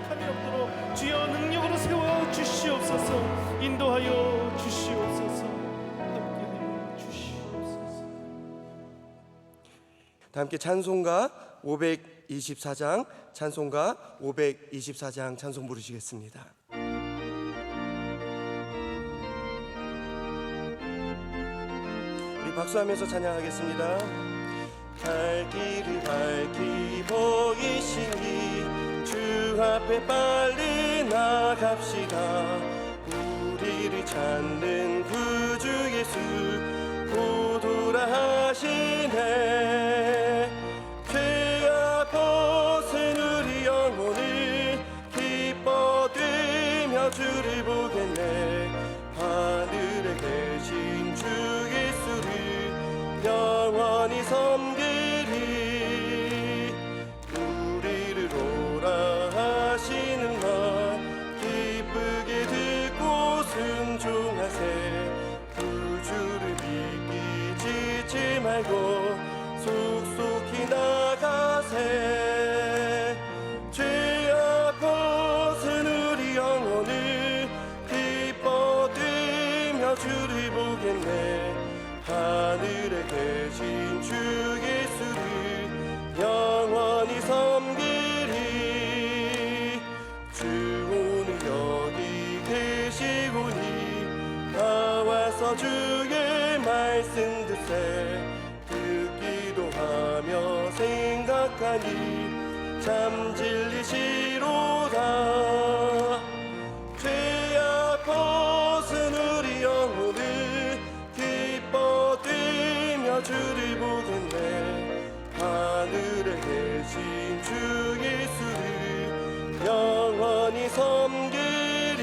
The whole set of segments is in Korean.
부족함이 없도록 주여 능력으로 세워 주시옵소서. 인도하여 주시옵소서. 함께하여 주시옵소서. 다 함께 찬송가 524장, 찬송가 524장 찬송 부르시겠습니다. 우리 박수하면서 찬양하겠습니다. 갈 길을 밝히 보이시니 주 앞에 빨리 나갑시다. 우리를 찾는 구주 예수 고도라 하시네. 죄악 벗은 우리 영혼을 기뻐 뛰며 주를 보겠네. 하늘에 계신 주 예수를 영원히 섬기리. 우리를 오라 하시는 말 기쁘게 듣고 순종하세. 구주를 믿기 지지 말고 속속히 나가세. 죄악 벗은 우리 영혼을 기뻐 뛰며 주를 보겠네. 하늘에 계신 주 예수를 영원히 섬기리. 주 오늘 여기 계시오니 나와서 주의 말씀 듣세. 듣기도 하며 생각하니 참 진리시로다. 죄악 벗은 우리 영혼을 기뻐 뛰며 주를 보겠네. 하늘에 계신 주 예수를 영원히 섬기리.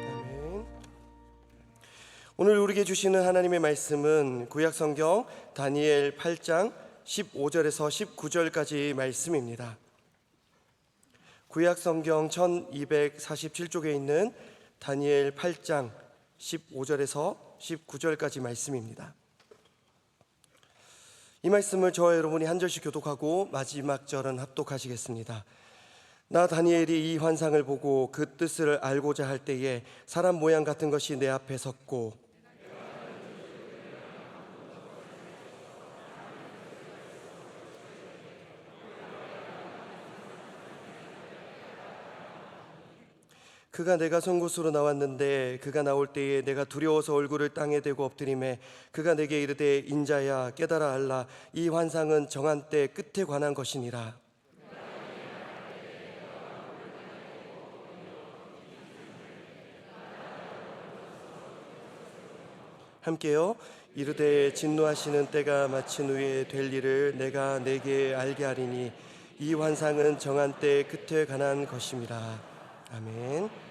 아멘. 오늘 우리에게 주시는 하나님의 말씀은 구약성경 다니엘 8장 15절에서 19절까지 말씀입니다. 구약성경 1247쪽에 있는 다니엘 8장 15절에서 19절까지 말씀입니다. 이 말씀을 저와 여러분이 한 절씩 교독하고 마지막 절은 합독하시겠습니다. 나 다니엘이 이 환상을 보고 그 뜻을 알고자 할 때에 사람 모양 같은 것이 내 앞에 섰고 그가 내가 선 곳으로 나왔는데 그가 나올 때에 내가 두려워서 얼굴을 땅에 대고 엎드리매 그가 내게 이르되 인자야 깨달아 알라. 이 환상은 정한 때 끝에 관한 것이니라. 함께요. 이르되 진노하시는 때가 마친 후에 될 일을 내가 내게 알게 하리니 이 환상은 정한 때 끝에 관한 것입니다. 아멘.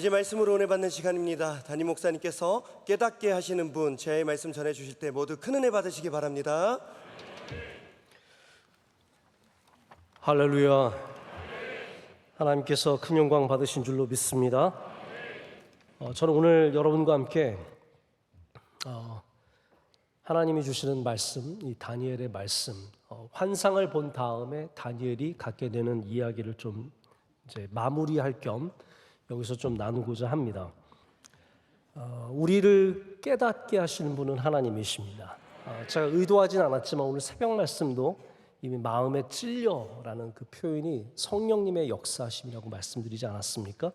이제 말씀으로 은혜 받는 시간입니다. 담임 목사님께서 깨닫게 하시는 분 제 말씀 전해 주실 때 모두 큰 은혜 받으시기 바랍니다. 할렐루야. 하나님께서 큰 영광 받으신 줄로 믿습니다. 저는 오늘 여러분과 함께 하나님이 주시는 말씀, 이 다니엘의 말씀, 환상을 본 다음에 다니엘이 갖게 되는 이야기를 좀 이제 마무리할 겸 여기서 좀 나누고자 합니다. 우리를 깨닫게 하시는 분은 하나님이십니다. 제가 의도하진 않았지만 오늘 새벽 말씀도 이미 마음에 찔려라는 그 표현이 성령님의 역사심이라고 말씀드리지 않았습니까?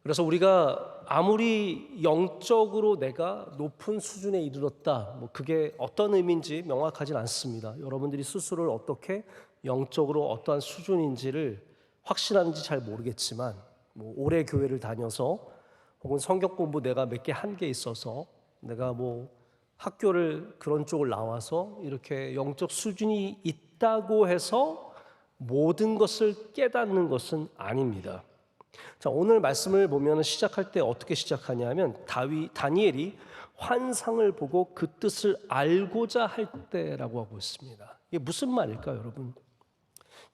그래서 우리가 아무리 영적으로 내가 높은 수준에 이르렀다, 뭐 그게 어떤 의미인지 명확하진 않습니다. 여러분들이 스스로를 어떻게 영적으로 어떠한 수준인지를 확신하는지 잘 모르겠지만, 뭐 오래 교회를 다녀서 혹은 성경 공부 내가 몇 개 한 게 있어서 내가 뭐 학교를 그런 쪽을 나와서 이렇게 영적 수준이 있다고 해서 모든 것을 깨닫는 것은 아닙니다. 자, 오늘 말씀을 보면 시작할 때 어떻게 시작하냐면 다니엘이 환상을 보고 그 뜻을 알고자 할 때라고 하고 있습니다. 이게 무슨 말일까요, 여러분?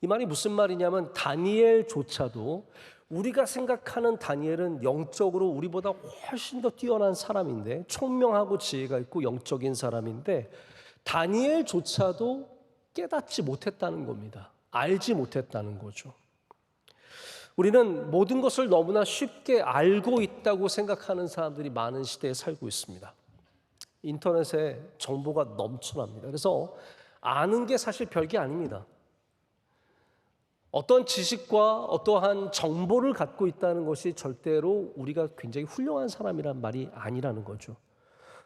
이 말이 무슨 말이냐면 다니엘조차도 우리가 생각하는 다니엘은 영적으로 우리보다 훨씬 더 뛰어난 사람인데, 총명하고 지혜가 있고 영적인 사람인데 다니엘조차도 깨닫지 못했다는 겁니다. 알지 못했다는 거죠. 우리는 모든 것을 너무나 쉽게 알고 있다고 생각하는 사람들이 많은 시대에 살고 있습니다. 인터넷에 정보가 넘쳐납니다. 그래서 아는 게 사실 별게 아닙니다. 어떤 지식과 어떠한 정보를 갖고 있다는 것이 절대로 우리가 굉장히 훌륭한 사람이란 말이 아니라는 거죠.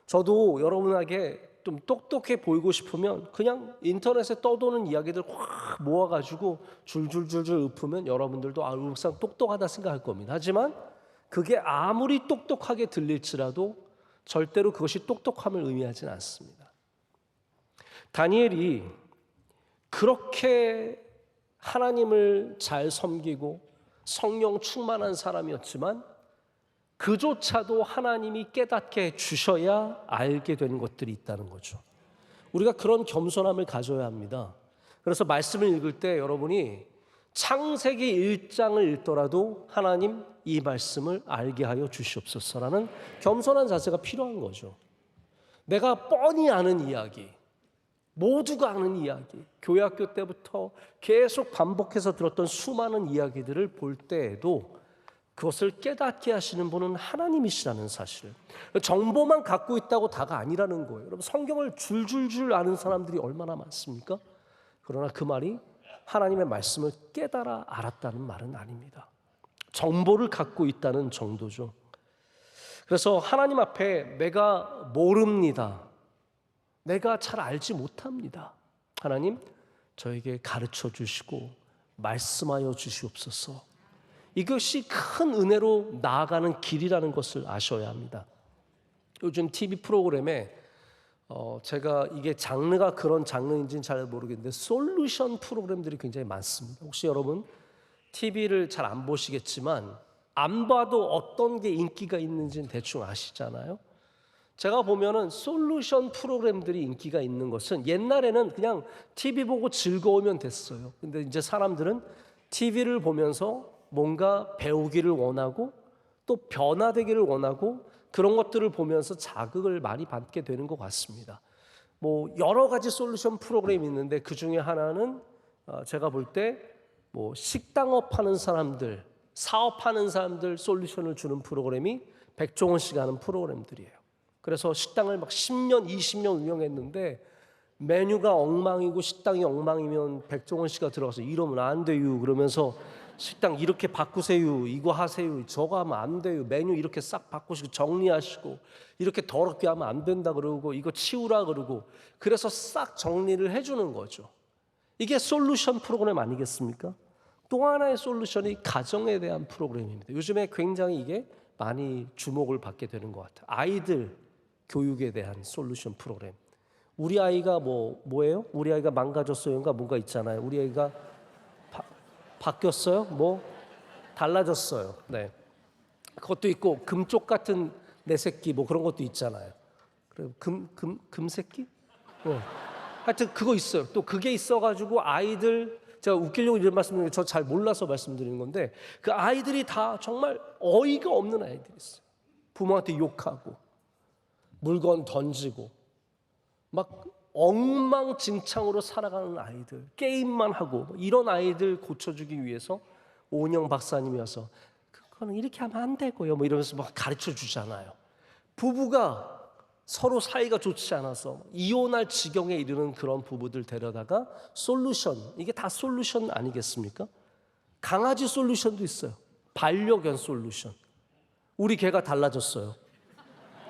저도 여러분에게 좀 똑똑해 보이고 싶으면 그냥 인터넷에 떠도는 이야기들 확 모아가지고 줄줄줄줄 읊으면 여러분들도 항상 똑똑하다 생각할 겁니다. 하지만 그게 아무리 똑똑하게 들릴지라도 절대로 그것이 똑똑함을 의미하지는 않습니다. 다니엘이 그렇게 하나님을 잘 섬기고 성령 충만한 사람이었지만 그조차도 하나님이 깨닫게 해주셔야 알게 되는 것들이 있다는 거죠. 우리가 그런 겸손함을 가져야 합니다. 그래서 말씀을 읽을 때 여러분이 창세기 1장을 읽더라도 하나님 이 말씀을 알게 하여 주시옵소서라는 겸손한 자세가 필요한 거죠. 내가 뻔히 아는 이야기, 모두가 아는 이야기, 교회 학교 때부터 계속 반복해서 들었던 수많은 이야기들을 볼 때에도 그것을 깨닫게 하시는 분은 하나님이시라는 사실. 정보만 갖고 있다고 다가 아니라는 거예요. 여러분, 성경을 줄줄줄 아는 사람들이 얼마나 많습니까? 그러나 그 말이 하나님의 말씀을 깨달아 알았다는 말은 아닙니다. 정보를 갖고 있다는 정도죠. 그래서 하나님 앞에 내가 모릅니다, 내가 잘 알지 못합니다, 하나님 저에게 가르쳐 주시고 말씀하여 주시옵소서. 이것이 큰 은혜로 나아가는 길이라는 것을 아셔야 합니다. 요즘 TV 프로그램에 제가 이게 장르가 그런 장르인지는 잘 모르겠는데 솔루션 프로그램들이 굉장히 많습니다. 혹시 여러분 TV를 잘 안 보시겠지만 안 봐도 어떤 게 인기가 있는지는 대충 아시잖아요. 제가 보면은 솔루션 프로그램들이 인기가 있는 것은 옛날에는 그냥 TV 보고 즐거우면 됐어요. 근데 이제 사람들은 TV를 보면서 뭔가 배우기를 원하고 또 변화되기를 원하고 그런 것들을 보면서 자극을 많이 받게 되는 것 같습니다. 뭐 여러 가지 솔루션 프로그램이 있는데 그 중에 하나는 제가 볼 때 뭐 식당업 하는 사람들, 사업하는 사람들 솔루션을 주는 프로그램이 백종원 씨가 하는 프로그램들이에요. 그래서 식당을 막 10년, 20년 운영했는데 메뉴가 엉망이고 식당이 엉망이면 백종원 씨가 들어가서 이러면 안 돼요 그러면서 식당 이렇게 바꾸세요, 이거 하세요, 저거 하면 안 돼요, 메뉴 이렇게 싹 바꾸시고 정리하시고 이렇게 더럽게 하면 안 된다 그러고 이거 치우라 그러고 그래서 싹 정리를 해주는 거죠. 이게 솔루션 프로그램 아니겠습니까? 또 하나의 솔루션이 가정에 대한 프로그램입니다. 요즘에 굉장히 이게 많이 주목을 받게 되는 것 같아요. 아이들 교육에 대한 솔루션 프로그램. 우리 아이가 뭐예요? 우리 아이가 망가졌어요인가 뭔가 있잖아요. 우리 아이가 바뀌었어요? 뭐 달라졌어요. 네. 그것도 있고 금쪽 같은 내 새끼 뭐 그런 것도 있잖아요. 그리고 금새끼? 하여튼 그거 있어요. 또 그게 있어가지고 아이들, 제가 웃기려고 이런 말씀드리는 게 저 잘 몰라서 말씀드리는 건데, 그 아이들이 다 정말 어이가 없는 아이들이 있어요. 부모한테 욕하고 물건 던지고 막 엉망진창으로 살아가는 아이들, 게임만 하고 이런 아이들 고쳐주기 위해서 오은영 박사님이 와서 그거는 이렇게 하면 안 되고요 뭐 이러면서 막 가르쳐 주잖아요. 부부가 서로 사이가 좋지 않아서 이혼할 지경에 이르는 그런 부부들 데려다가 솔루션, 이게 다 솔루션 아니겠습니까? 강아지 솔루션도 있어요. 반려견 솔루션. 우리 개가 달라졌어요.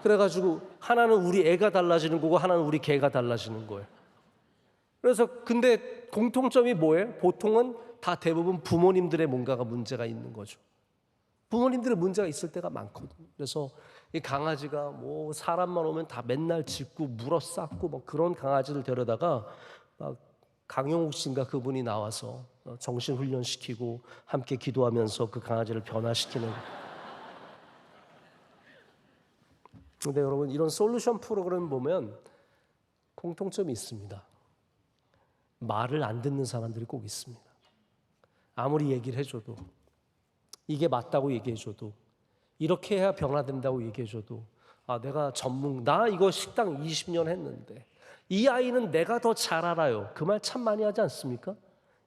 그래가지고 하나는 우리 애가 달라지는 거고 하나는 우리 개가 달라지는 거예요. 그래서 근데 공통점이 뭐예요? 보통은 다 대부분 부모님들의 뭔가가 문제가 있는 거죠. 부모님들의 문제가 있을 때가 많거든요. 그래서 이 강아지가 뭐 사람만 오면 다 맨날 짖고 물어 쌌고 뭐 그런 강아지를 데려다가 막 강용욱 씨인가 그분이 나와서 정신 훈련시키고 함께 기도하면서 그 강아지를 변화시키는. 근데 여러분 이런 솔루션 프로그램 보면 공통점이 있습니다. 말을 안 듣는 사람들이 꼭 있습니다. 아무리 얘기를 해줘도, 이게 맞다고 얘기해줘도, 이렇게 해야 변화된다고 얘기해줘도, 나 이거 식당 20년 했는데 이 아이는 내가 더 잘 알아요. 그 말 참 많이 하지 않습니까?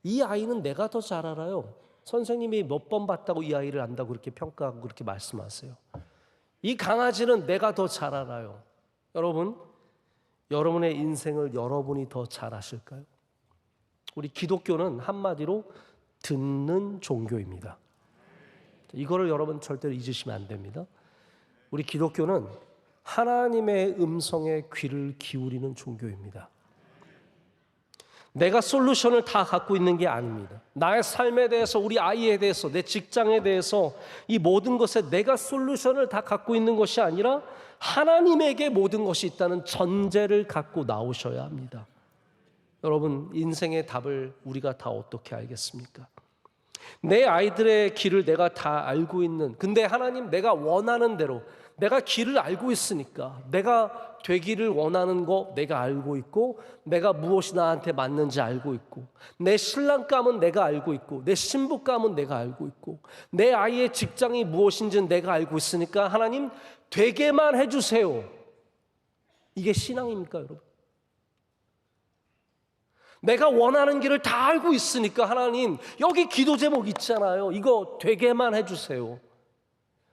이 아이는 내가 더 잘 알아요. 선생님이 몇 번 봤다고 이 아이를 안다고 그렇게 평가하고 그렇게 말씀하세요. 이 강아지는 내가 더 잘 알아요. 여러분, 여러분의 인생을 여러분이 더 잘 아실까요? 우리 기독교는 한마디로 듣는 종교입니다. 이거를 여러분 절대로 잊으시면 안 됩니다. 우리 기독교는 하나님의 음성에 귀를 기울이는 종교입니다. 내가 솔루션을 다 갖고 있는 게 아닙니다. 나의 삶에 대해서, 우리 아이에 대해서, 내 직장에 대해서 이 모든 것에 내가 솔루션을 다 갖고 있는 것이 아니라 하나님에게 모든 것이 있다는 전제를 갖고 나오셔야 합니다. 여러분, 인생의 답을 우리가 다 어떻게 알겠습니까? 내 아이들의 길을 내가 다 알고 있는, 근데 하나님 내가 원하는 대로, 내가 길을 알고 있으니까, 내가 되기를 원하는 거 내가 알고 있고, 내가 무엇이 나한테 맞는지 알고 있고, 내 신랑감은 내가 알고 있고, 내 신부감은 내가 알고 있고, 내 아이의 직장이 무엇인지는 내가 알고 있으니까 하나님 되게만 해주세요. 이게 신앙입니까, 여러분? 내가 원하는 길을 다 알고 있으니까 하나님 여기 기도 제목 있잖아요. 이거 되게만 해주세요.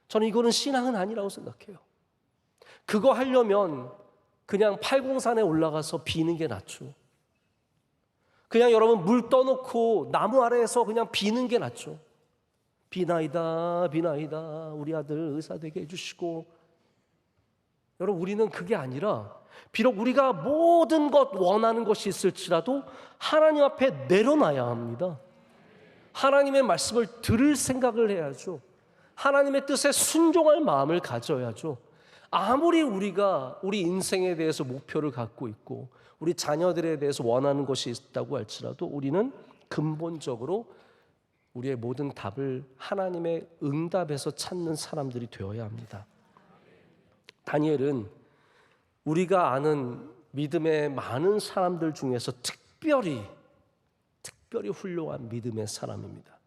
저는 이거는 신앙은 아니라고 생각해요. 그거 하려면 그냥 팔공산에 올라가서 비는 게 낫죠. 그냥 여러분 물 떠놓고 나무 아래에서 그냥 비는 게 낫죠. 비나이다 비나이다 우리 아들 의사 되게 해주시고. 여러분 우리는 그게 아니라, 비록 우리가 모든 것 원하는 것이 있을지라도 하나님 앞에 내려놔야 합니다. 하나님의 말씀을 들을 생각을 해야죠. 하나님의 뜻에 순종할 마음을 가져야죠. 아무리 우리가 우리 인생에 대해서 목표를 갖고 있고 우리 자녀들에 대해서 원하는 것이 있다고 할지라도 우리는 근본적으로 우리의 모든 답을 하나님의 응답에서 찾는 사람들이 되어야 합니다. 다니엘은 우리가 아는 믿음의 많은 사람들 중에서 특별히 훌륭한 믿음의 사람입니다.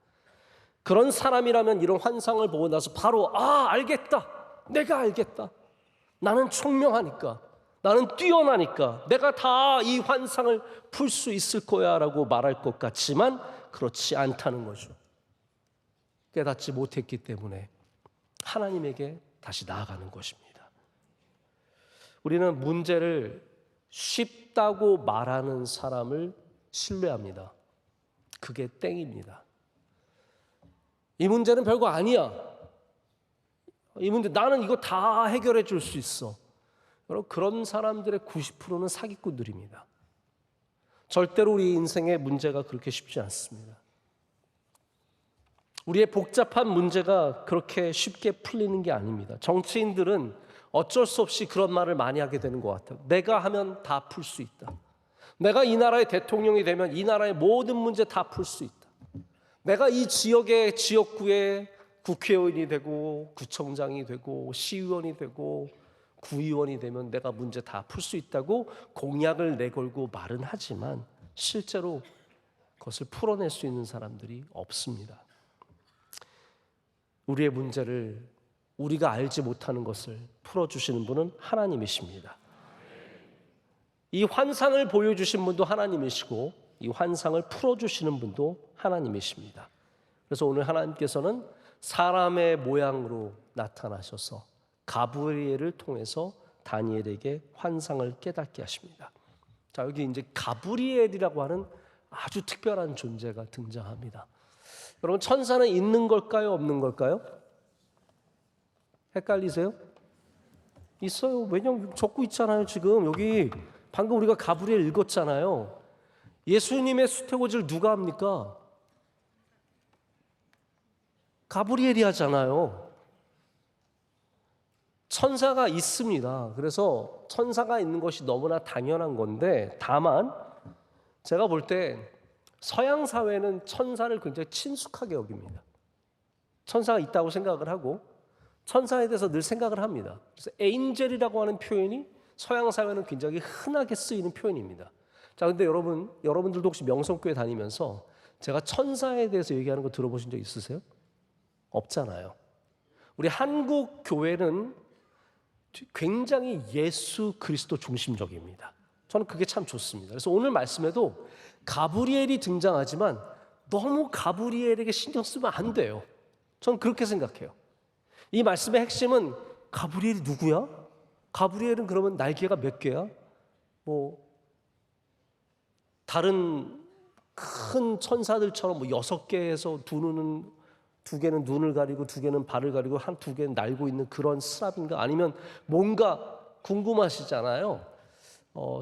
그런 사람이라면 이런 환상을 보고 나서 바로 알겠다. 내가 알겠다. 나는 총명하니까, 나는 뛰어나니까 내가 다 이 환상을 풀 수 있을 거야 라고 말할 것 같지만 그렇지 않다는 거죠. 깨닫지 못했기 때문에 하나님에게 다시 나아가는 것입니다. 우리는 문제를 쉽다고 말하는 사람을 신뢰합니다. 그게 땡입니다. 이 문제는 별거 아니야. 이 문제 나는 이거 다 해결해 줄 수 있어. 여러분 그런 사람들의 90%는 사기꾼들입니다. 절대로 우리 인생의 문제가 그렇게 쉽지 않습니다. 우리의 복잡한 문제가 그렇게 쉽게 풀리는 게 아닙니다. 정치인들은 어쩔 수 없이 그런 말을 많이 하게 되는 것 같아요. 내가 하면 다 풀 수 있다. 내가 이 나라의 대통령이 되면 이 나라의 모든 문제 다 풀 수 있다. 내가 이 지역의 지역구의 국회의원이 되고 구청장이 되고 시의원이 되고 구의원이 되면 내가 문제 다 풀 수 있다고 공약을 내걸고 말은 하지만 실제로 그것을 풀어낼 수 있는 사람들이 없습니다. 우리의 문제를, 우리가 알지 못하는 것을 풀어주시는 분은 하나님이십니다. 이 환상을 보여주신 분도 하나님이시고 이 환상을 풀어주시는 분도 하나님이십니다. 그래서 오늘 하나님께서는 사람의 모양으로 나타나셔서 가브리엘을 통해서 다니엘에게 환상을 깨닫게 하십니다. 자, 여기 이제 가브리엘이라고 하는 아주 특별한 존재가 등장합니다. 여러분, 천사는 있는 걸까요, 없는 걸까요? 헷갈리세요? 있어요. 왜냐하면 적고 있잖아요. 지금 여기 방금 우리가 가브리엘 읽었잖아요. 예수님의 수태고지를 누가 합니까? 가브리엘이 하잖아요. 천사가 있습니다. 그래서 천사가 있는 것이 너무나 당연한 건데, 다만 제가 볼 때 서양 사회는 천사를 굉장히 친숙하게 여깁니다. 천사가 있다고 생각을 하고 천사에 대해서 늘 생각을 합니다. 그래서 에인젤이라고 하는 표현이 서양 사회는 굉장히 흔하게 쓰이는 표현입니다. 자, 근데 여러분들도 혹시 명성교회 다니면서 제가 천사에 대해서 얘기하는 거 들어보신 적 있으세요? 없잖아요. 우리 한국 교회는 굉장히 예수 그리스도 중심적입니다. 저는 그게 참 좋습니다. 그래서 오늘 말씀에도 가브리엘이 등장하지만 너무 가브리엘에게 신경 쓰면 안 돼요. 저는 그렇게 생각해요. 이 말씀의 핵심은 가브리엘이 누구야? 가브리엘은 그러면 날개가 몇 개야? 뭐 다른 큰 천사들처럼 뭐 6개에서 두 개는 눈을 가리고 두 개는 발을 가리고 두 개는 날고 있는 그런 스랍인가? 아니면 뭔가 궁금하시잖아요.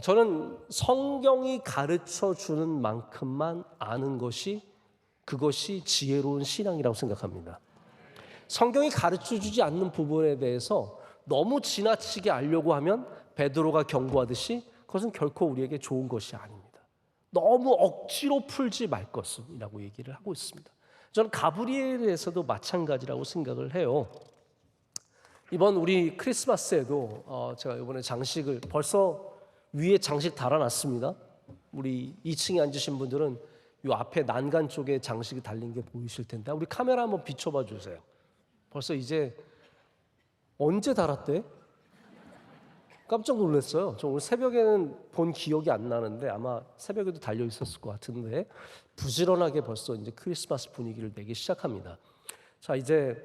저는 성경이 가르쳐 주는 만큼만 아는 그것이 지혜로운 신앙이라고 생각합니다. 성경이 가르쳐 주지 않는 부분에 대해서 너무 지나치게 알려고 하면 베드로가 경고하듯이 그것은 결코 우리에게 좋은 것이 아닙니다. 너무 억지로 풀지 말 것이라고 얘기를 하고 있습니다. 저는 가브리엘에서도 마찬가지라고 생각을 해요. 이번 우리 크리스마스에도 제가 이번에 장식을 벌써 위에 장식 달아놨습니다. 우리 2층에 앉으신 분들은 이 앞에 난간 쪽에 장식이 달린 게 보이실 텐데 우리 카메라 한번 비춰봐 주세요. 벌써 이제 언제 달았대? 깜짝 놀랐어요. 저 오늘 새벽에는 본 기억이 안 나는데 아마 새벽에도 달려 있었을 것 같은데 부지런하게 벌써 이제 크리스마스 분위기를 내기 시작합니다. 자, 이제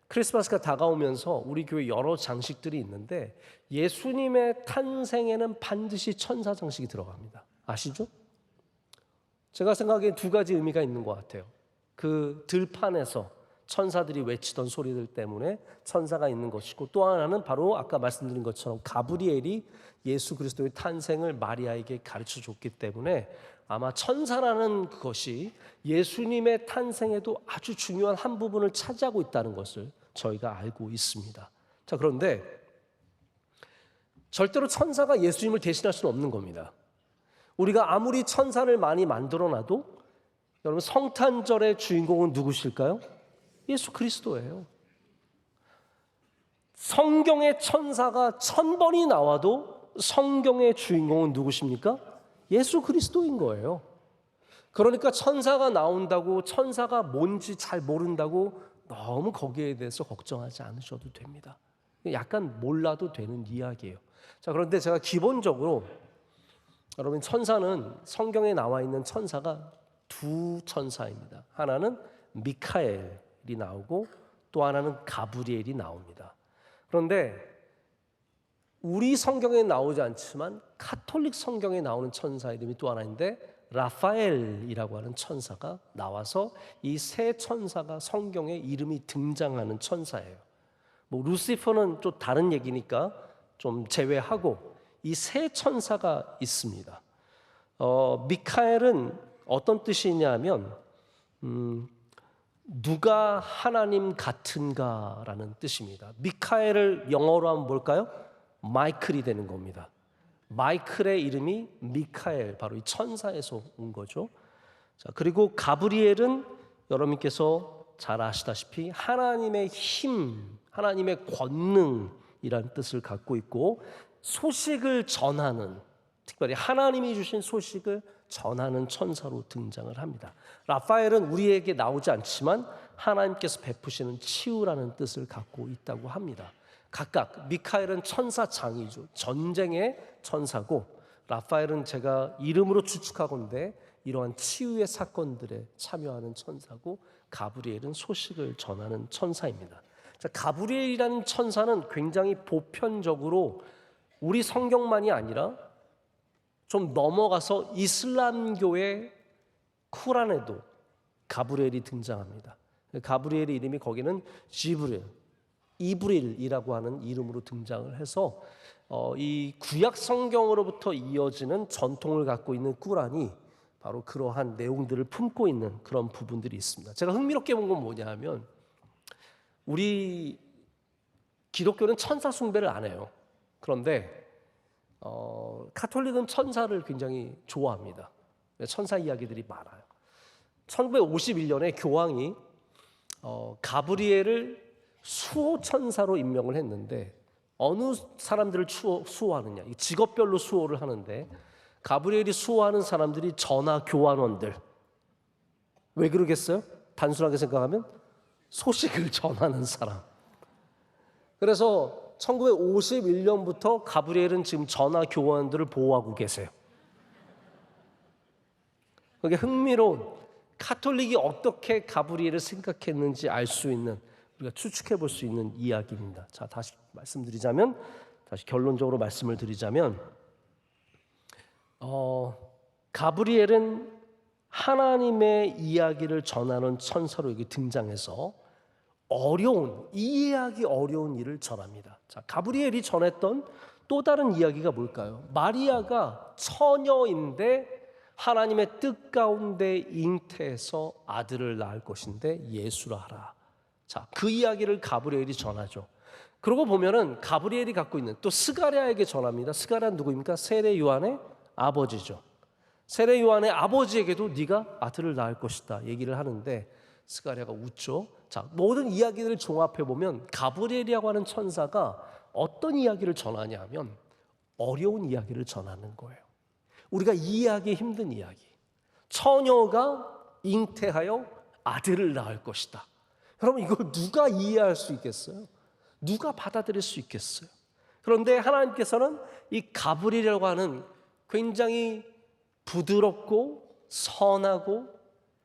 크리스마스가 다가오면서 우리 교회 여러 장식들이 있는데 예수님의 탄생에는 반드시 천사 장식이 들어갑니다. 아시죠? 제가 생각에 두 가지 의미가 있는 것 같아요. 그 들판에서 천사들이 외치던 소리들 때문에 천사가 있는 것이고, 또 하나는 바로 아까 말씀드린 것처럼 가브리엘이 예수 그리스도의 탄생을 마리아에게 가르쳐 줬기 때문에 아마 천사라는 그것이 예수님의 탄생에도 아주 중요한 한 부분을 차지하고 있다는 것을 저희가 알고 있습니다. 자, 그런데 절대로 천사가 예수님을 대신할 수는 없는 겁니다. 우리가 아무리 천사를 많이 만들어놔도 여러분 성탄절의 주인공은 누구실까요? 예수 그리스도예요. 성경의 천사가 1000번이 나와도 성경의 주인공은 누구십니까? 예수 그리스도인 거예요. 그러니까 천사가 나온다고 천사가 뭔지 잘 모른다고 너무 거기에 대해서 걱정하지 않으셔도 됩니다. 약간 몰라도 되는 이야기예요. 자, 그런데 제가 기본적으로 여러분 천사는 성경에 나와 있는 천사가 두 천사입니다. 하나는 미카엘이 나오고 또 하나는 가브리엘이 나옵니다. 그런데 우리 성경에 나오지 않지만 카톨릭 성경에 나오는 천사 이름이 또 하나인데 라파엘이라고 하는 천사가 나와서 이 세 천사가 성경에 이름이 등장하는 천사예요. 뭐 루시퍼는 좀 다른 얘기니까 좀 제외하고 이 세 천사가 있습니다. 미카엘은 어떤 뜻이냐면 누가 하나님 같은가라는 뜻입니다. 미카엘을 영어로 하면 뭘까요? 마이클이 되는 겁니다. 마이클의 이름이 미카엘, 바로 이 천사에서 온 거죠. 자, 그리고 가브리엘은 여러분께서 잘 아시다시피 하나님의 힘, 하나님의 권능이란 뜻을 갖고 있고 소식을 전하는, 특별히 하나님이 주신 소식을 전하는 천사로 등장을 합니다. 라파엘은 우리에게 나오지 않지만 하나님께서 베푸시는 치유라는 뜻을 갖고 있다고 합니다. 각각 미카엘은 천사장이죠. 전쟁의 천사고, 라파엘은 제가 이름으로 추측하건대 이러한 치유의 사건들에 참여하는 천사고, 가브리엘은 소식을 전하는 천사입니다. 자, 가브리엘이라는 천사는 굉장히 보편적으로 우리 성경만이 아니라 좀 넘어가서 이슬람교의 쿠란에도 가브리엘이 등장합니다. 가브리엘의 이름이 거기는 지브릴, 이브릴이라고 하는 이름으로 등장을 해서 이 구약 성경으로부터 이어지는 전통을 갖고 있는 꾸란이 바로 그러한 내용들을 품고 있는 그런 부분들이 있습니다. 제가 흥미롭게 본 건 뭐냐 하면 우리 기독교는 천사 숭배를 안 해요. 그런데 가톨릭은 천사를 굉장히 좋아합니다. 천사 이야기들이 많아요. 1951년에 교황이 가브리엘을 수호 천사로 임명을 했는데, 어느 사람들을 수호하느냐, 직업별로 수호를 하는데 가브리엘이 수호하는 사람들이 전화 교환원들. 왜 그러겠어요? 단순하게 생각하면 소식을 전하는 사람. 그래서 1951년부터 가브리엘은 지금 전화 교환들을 보호하고 계세요. 그게 흥미로운, 가톨릭이 어떻게 가브리엘을 생각했는지 알 수 있는, 우리가 추측해 볼 수 있는 이야기입니다. 자, 다시 말씀드리자면, 다시 결론적으로 말씀을 드리자면, 가브리엘은 하나님의 이야기를 전하는 천사로 여기 등장해서 어려운, 이해하기 어려운 일을 전합니다. 자, 가브리엘이 전했던 또 다른 이야기가 뭘까요? 마리아가 처녀인데 하나님의 뜻 가운데 잉태해서 아들을 낳을 것인데 예수라 하라. 자, 그 이야기를 가브리엘이 전하죠. 그러고 보면은 가브리엘이 갖고 있는, 또 스가랴에게 전합니다. 스가랴는 누구입니까? 세례 요한의 아버지죠. 세례 요한의 아버지에게도 네가 아들을 낳을 것이다 얘기를 하는데 스가랴가 웃죠. 자, 모든 이야기들을 종합해 보면 가브리엘이라고 하는 천사가 어떤 이야기를 전하냐 하면 어려운 이야기를 전하는 거예요. 우리가 이해하기 힘든 이야기. 처녀가 잉태하여 아들을 낳을 것이다. 여러분, 이걸 누가 이해할 수 있겠어요? 누가 받아들일 수 있겠어요? 그런데 하나님께서는 이 가브리엘이라고 하는 굉장히 부드럽고 선하고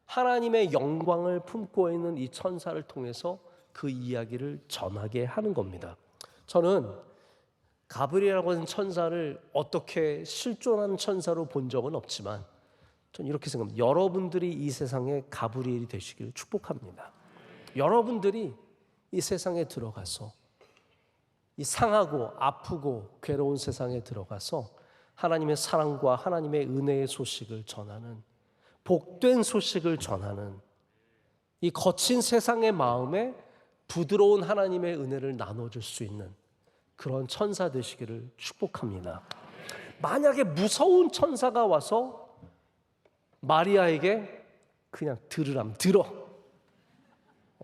하나님의 영광을 품고 있는 이 천사를 통해서 그 이야기를 전하게 하는 겁니다. 저는 가브리엘이라고 하는 천사를 어떻게 실존한 천사로 본 적은 없지만 저는 이렇게 생각합니다. 여러분들이 이 세상에 가브리엘이 되시기를 축복합니다. 여러분들이 이 세상에 들어가서 이 상하고 아프고 괴로운 세상에 들어가서 하나님의 사랑과 하나님의 은혜의 소식을 전하는, 복된 소식을 전하는, 이 거친 세상의 마음에 부드러운 하나님의 은혜를 나눠줄 수 있는 그런 천사 되시기를 축복합니다. 만약에 무서운 천사가 와서 마리아에게 그냥 들으라면 들어,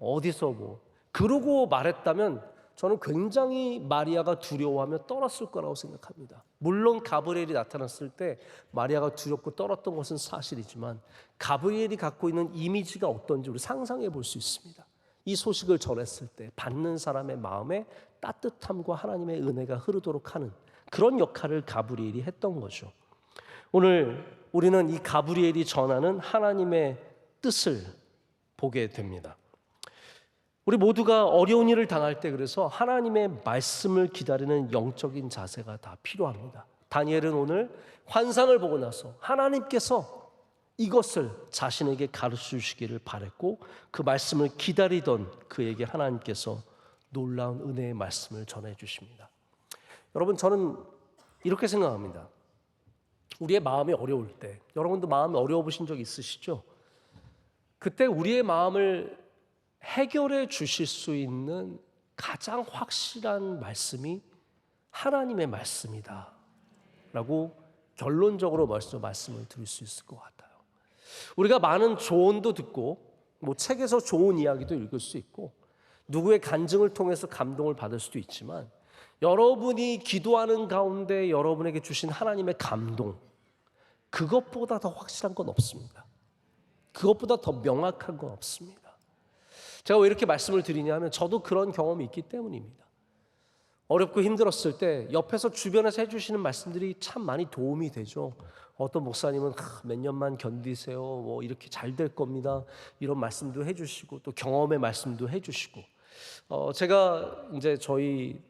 어디서 뭐 그러고 말했다면 저는 굉장히 마리아가 두려워하며 떨었을 거라고 생각합니다. 물론 가브리엘이 나타났을 때 마리아가 두렵고 떨었던 것은 사실이지만 가브리엘이 갖고 있는 이미지가 어떤지 우리 상상해 볼 수 있습니다. 이 소식을 전했을 때 받는 사람의 마음에 따뜻함과 하나님의 은혜가 흐르도록 하는 그런 역할을 가브리엘이 했던 거죠. 오늘 우리는 이 가브리엘이 전하는 하나님의 뜻을 보게 됩니다. 우리 모두가 어려운 일을 당할 때 그래서 하나님의 말씀을 기다리는 영적인 자세가 다 필요합니다. 다니엘은 오늘 환상을 보고 나서 하나님께서 이것을 자신에게 가르쳐 주시기를 바랬고 그 말씀을 기다리던 그에게 하나님께서 놀라운 은혜의 말씀을 전해 주십니다. 여러분, 저는 이렇게 생각합니다. 우리의 마음이 어려울 때, 여러분도 마음이 어려워 보신 적 있으시죠? 그때 우리의 마음을 해결해 주실 수 있는 가장 확실한 말씀이 하나님의 말씀이다 라고 결론적으로 말씀을 드릴 수 있을 것 같아요. 우리가 많은 조언도 듣고 뭐 책에서 좋은 이야기도 읽을 수 있고 누구의 간증을 통해서 감동을 받을 수도 있지만 여러분이 기도하는 가운데 여러분에게 주신 하나님의 감동, 그것보다 더 확실한 건 없습니다. 그것보다 더 명확한 건 없습니다. 제가 왜 이렇게 말씀을 드리냐면 저도 그런 경험이 있기 때문입니다. 어렵고 힘들었을 때 옆에서 주변에서 해주시는 말씀들이 참 많이 도움이 되죠. 어떤 목사님은 몇 년만 견디세요, 뭐 이렇게 잘 될 겁니다, 이런 말씀도 해주시고 또 경험의 말씀도 해주시고 제가 이제 저희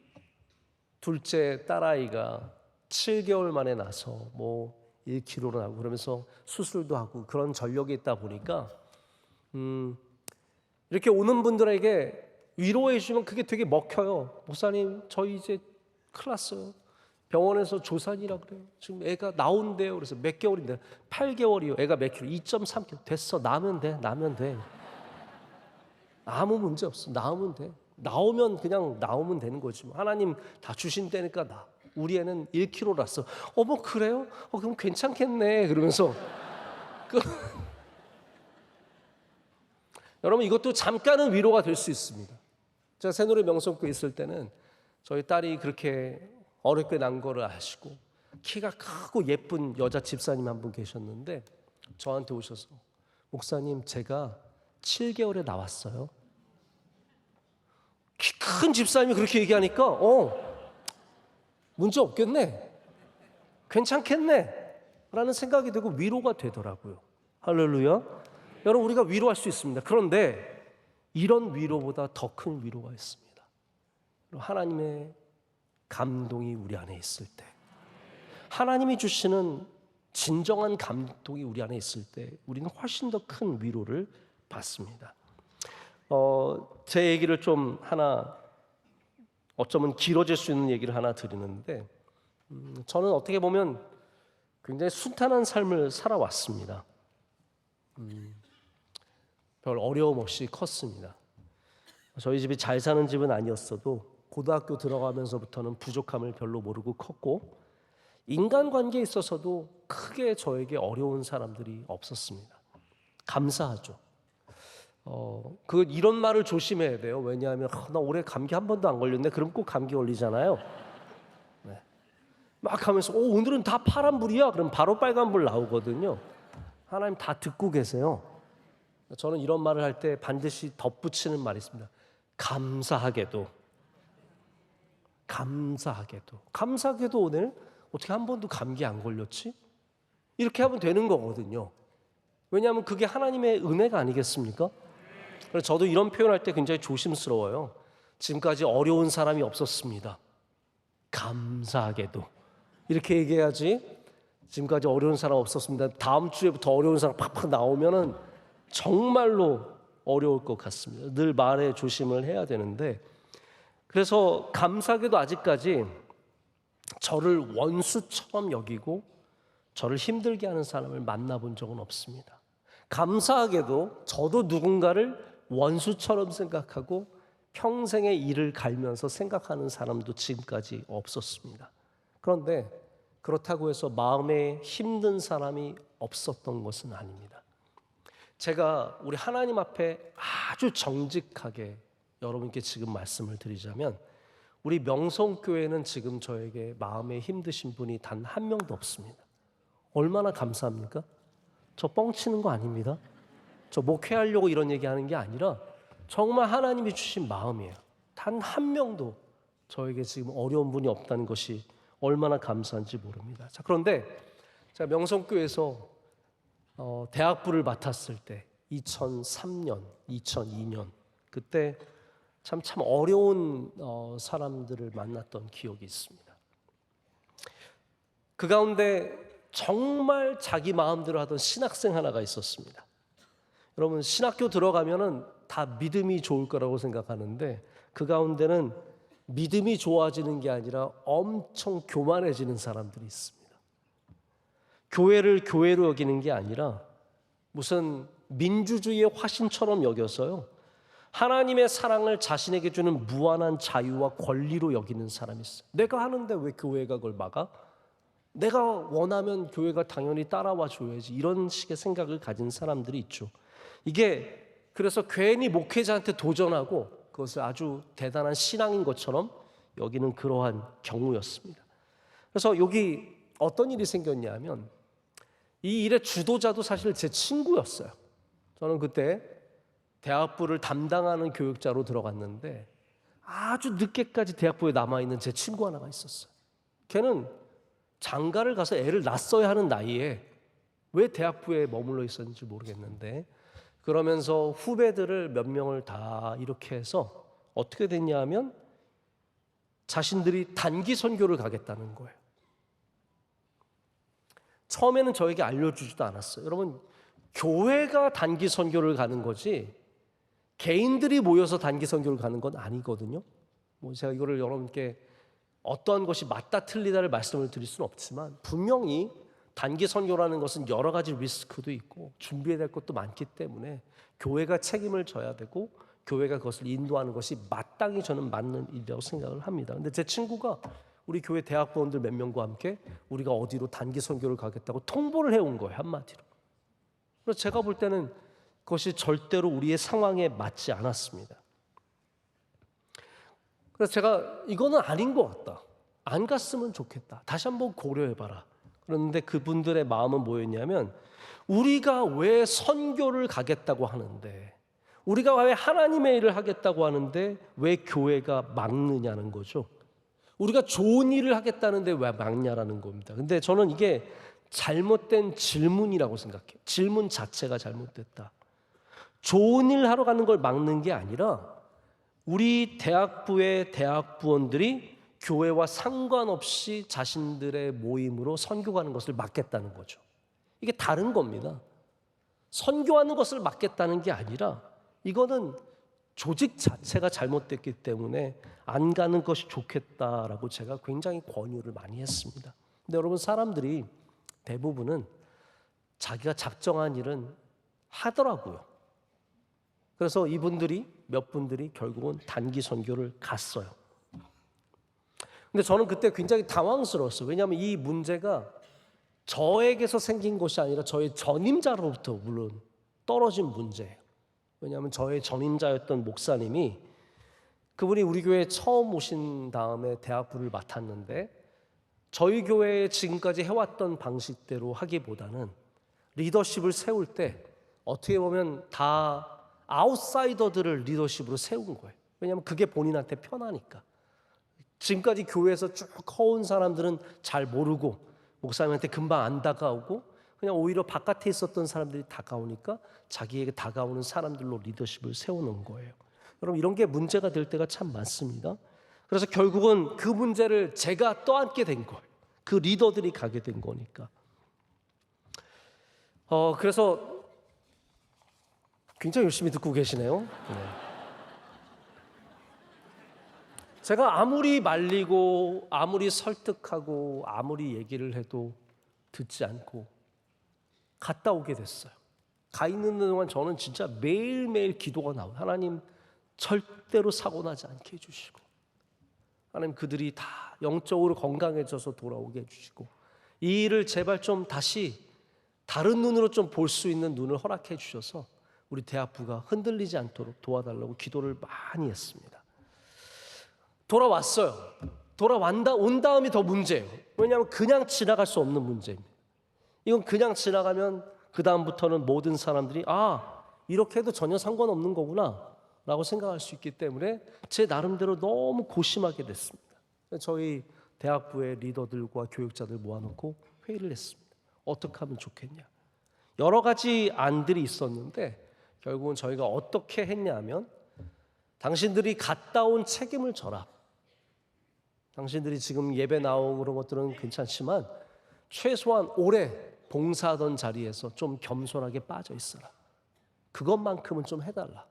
둘째 딸아이가 7개월 만에 나서 뭐 1kg를 하고 그러면서 수술도 하고 그런 전력이 있다 보니까 이렇게 오는 분들에게 위로해 주시면 그게 되게 먹혀요. 목사님 저희 이제 큰일 났어요. 병원에서 조산이라 그래요. 지금 애가 나온대요. 그래서 몇 개월인데 8개월이요. 애가 몇 킬로? 2.3kg. 됐어. 나면 돼. 나면 돼. 아무 문제 없어. 나오면 돼. 나오면 그냥 나오면 되는 거지. 하나님 다 주신다니까 나. 우리 애는 1kg랐어. 뭐 그래요? 그럼 괜찮겠네. 그러면서 여러분 이것도 잠깐은 위로가 될 수 있습니다. 제가 새노래 명성교회 있을 때는 저희 딸이 그렇게 어렵게 난 거를 아시고 키가 크고 예쁜 여자 집사님 한 분 계셨는데 저한테 오셔서 목사님 제가 7개월에 나왔어요. 키 큰 집사님이 그렇게 얘기하니까 문제 없겠네, 괜찮겠네 라는 생각이 들고 위로가 되더라고요. 할렐루야. 여러분 우리가 위로할 수 있습니다. 그런데 이런 위로보다 더 큰 위로가 있습니다. 하나님의 감동이 우리 안에 있을 때, 하나님이 주시는 진정한 감동이 우리 안에 있을 때 우리는 훨씬 더 큰 위로를 받습니다. 제 얘기를 좀 하나 어쩌면 길어질 수 있는 얘기를 하나 드리는데 저는 어떻게 보면 굉장히 순탄한 삶을 살아왔습니다. 별 어려움 없이 컸습니다. 저희 집이 잘 사는 집은 아니었어도 고등학교 들어가면서부터는 부족함을 별로 모르고 컸고 인간관계에 있어서도 크게 저에게 어려운 사람들이 없었습니다. 감사하죠. 이런 말을 조심해야 돼요. 왜냐하면 나 올해 감기 한 번도 안 걸렸네. 그럼 꼭 감기 걸리잖아요. 네. 막 하면서 오늘은 다 파란불이야. 그럼 바로 빨간불 나오거든요. 하나님 다 듣고 계세요. 저는 이런 말을 할 때 반드시 덧붙이는 말이 있습니다. 감사하게도 오늘 어떻게 한 번도 감기 안 걸렸지? 이렇게 하면 되는 거거든요. 왜냐하면 그게 하나님의 은혜가 아니겠습니까? 그래서 저도 이런 표현할 때 굉장히 조심스러워요. 지금까지 어려운 사람이 없었습니다. 감사하게도 이렇게 얘기해야지. 지금까지 어려운 사람 없었습니다. 다음 주에부터 어려운 사람 팍팍 나오면은 정말로 어려울 것 같습니다. 늘 말에 조심을 해야 되는데, 그래서 감사하게도 아직까지 저를 원수처럼 여기고 저를 힘들게 하는 사람을 만나본 적은 없습니다. 감사하게도 저도 누군가를 원수처럼 생각하고 평생의 일을 갈면서 생각하는 사람도 지금까지 없었습니다. 그런데 그렇다고 해서 마음에 힘든 사람이 없었던 것은 아닙니다. 제가 우리 하나님 앞에 아주 정직하게 여러분께 지금 말씀을 드리자면 우리 명성교회는 지금 저에게 마음에 힘드신 분이 단 한 명도 없습니다. 얼마나 감사합니까? 저 뻥치는 거 아닙니다. 저 목회하려고 이런 얘기하는 게 아니라 정말 하나님이 주신 마음이에요. 단 한 명도 저에게 지금 어려운 분이 없다는 것이 얼마나 감사한지 모릅니다. 자, 그런데 제가 명성교회에서 대학부를 맡았을 때 2003년, 2002년 그때 참 어려운 사람들을 만났던 기억이 있습니다. 그 가운데 정말 자기 마음대로 하던 신학생 하나가 있었습니다. 여러분 신학교 들어가면은 다 믿음이 좋을 거라고 생각하는데 그 가운데는 믿음이 좋아지는 게 아니라 엄청 교만해지는 사람들이 있습니다. 교회를 교회로 여기는 게 아니라 무슨 민주주의의 화신처럼 여겨서요, 하나님의 사랑을 자신에게 주는 무한한 자유와 권리로 여기는 사람이 있어요. 내가 하는데 왜 교회가 그걸 막아? 내가 원하면 교회가 당연히 따라와 줘야지. 이런 식의 생각을 가진 사람들이 있죠. 이게 그래서 괜히 목회자한테 도전하고 그것을 아주 대단한 신앙인 것처럼 여기는 그러한 경우였습니다. 그래서 여기 어떤 일이 생겼냐면 이 일의 주도자도 사실 제 친구였어요. 저는 그때 대학부를 담당하는 교육자로 들어갔는데 아주 늦게까지 대학부에 남아있는 제 친구 하나가 있었어요. 걔는 장가를 가서 애를 낳았어야 하는 나이에 왜 대학부에 머물러 있었는지 모르겠는데 그러면서 후배들을 몇 명을 다 이렇게 해서 어떻게 됐냐면 자신들이 단기 선교를 가겠다는 거예요. 처음에는 저에게 알려주지도 않았어요. 여러분, 교회가 단기 선교를 가는 거지 개인들이 모여서 단기 선교를 가는 건 아니거든요. 뭐 제가 이거를 여러분께 어떠한 것이 맞다 틀리다를 말씀을 드릴 수는 없지만 분명히 단기 선교라는 것은 여러 가지 리스크도 있고 준비해야 될 것도 많기 때문에 교회가 책임을 져야 되고 교회가 그것을 인도하는 것이 마땅히 저는 맞는 일이라고 생각을 합니다. 근데 제 친구가 우리 교회 대학부원들 몇 명과 함께 우리가 어디로 단기 선교를 가겠다고 통보를 해온 거예요, 한마디로. 그래서 제가 볼 때는 그것이 절대로 우리의 상황에 맞지 않았습니다. 그래서 제가 이거는 아닌 것 같다. 안 갔으면 좋겠다. 다시 한번 고려해봐라. 그런데 그분들의 마음은 뭐였냐면 우리가 왜 선교를 가겠다고 하는데 우리가 왜 하나님의 일을 하겠다고 하는데 왜 교회가 막느냐는 거죠. 우리가 좋은 일을 하겠다는데 왜 막냐라는 겁니다. 근데 저는 이게 잘못된 질문이라고 생각해요. 질문 자체가 잘못됐다. 좋은 일 하러 가는 걸 막는 게 아니라 우리 대학부의 대학부원들이 교회와 상관없이 자신들의 모임으로 선교하는 것을 막겠다는 거죠. 이게 다른 겁니다. 선교하는 것을 막겠다는 게 아니라 이거는 조직 자체가 잘못됐기 때문에 안 가는 것이 좋겠다라고 제가 굉장히 권유를 많이 했습니다. 근데 여러분, 사람들이 대부분은 자기가 작정한 일은 하더라고요. 그래서 이분들이 몇 분들이 결국은 단기 선교를 갔어요. 근데 저는 그때 굉장히 당황스러웠어요. 왜냐하면 이 문제가 저에게서 생긴 것이 아니라 저의 전임자로부터 물론 떨어진 문제예요. 왜냐하면 저의 전임자였던 목사님이 그분이 우리 교회에 처음 오신 다음에 대학부를 맡았는데 저희 교회에 지금까지 해왔던 방식대로 하기보다는 리더십을 세울 때 어떻게 보면 다 아웃사이더들을 리더십으로 세운 거예요. 왜냐하면 그게 본인한테 편하니까. 지금까지 교회에서 쭉 커온 사람들은 잘 모르고 목사님한테 금방 안 다가오고 그냥 오히려 바깥에 있었던 사람들이 다가오니까 자기에게 다가오는 사람들로 리더십을 세우는 거예요. 여러분, 이런 게 문제가 될 때가 참 많습니다. 그래서 결국은 그 문제를 제가 떠안게 된 거예요. 그 리더들이 가게 된 거니까. 그래서 굉장히 열심히 듣고 계시네요. 네. 제가 아무리 말리고 아무리 설득하고 아무리 얘기를 해도 듣지 않고 갔다 오게 됐어요. 가 있는 동안 저는 진짜 매일매일 기도가 나와요. 하나님, 절대로 사고 나지 않게 해주시고 하나님, 그들이 다 영적으로 건강해져서 돌아오게 해주시고 이 일을 제발 좀 다시 다른 눈으로 좀 볼 수 있는 눈을 허락해 주셔서 우리 대학부가 흔들리지 않도록 도와달라고 기도를 많이 했습니다. 돌아왔어요. 온 다음이 더 문제예요. 왜냐하면 그냥 지나갈 수 없는 문제입니다. 이건 그냥 지나가면 그 다음부터는 모든 사람들이 이렇게 해도 전혀 상관없는 거구나 라고 생각할 수 있기 때문에 제 나름대로 너무 고심하게 됐습니다. 저희 대학부의 리더들과 교육자들 모아놓고 회의를 했습니다. 어떻게 하면 좋겠냐. 여러 가지 안들이 있었는데 결국은 저희가 어떻게 했냐면 당신들이 갔다 온 책임을 져라. 당신들이 지금 예배 나오고 그런 것들은 괜찮지만 최소한 오래 봉사하던 자리에서 좀 겸손하게 빠져 있어라. 그것만큼은 좀 해달라.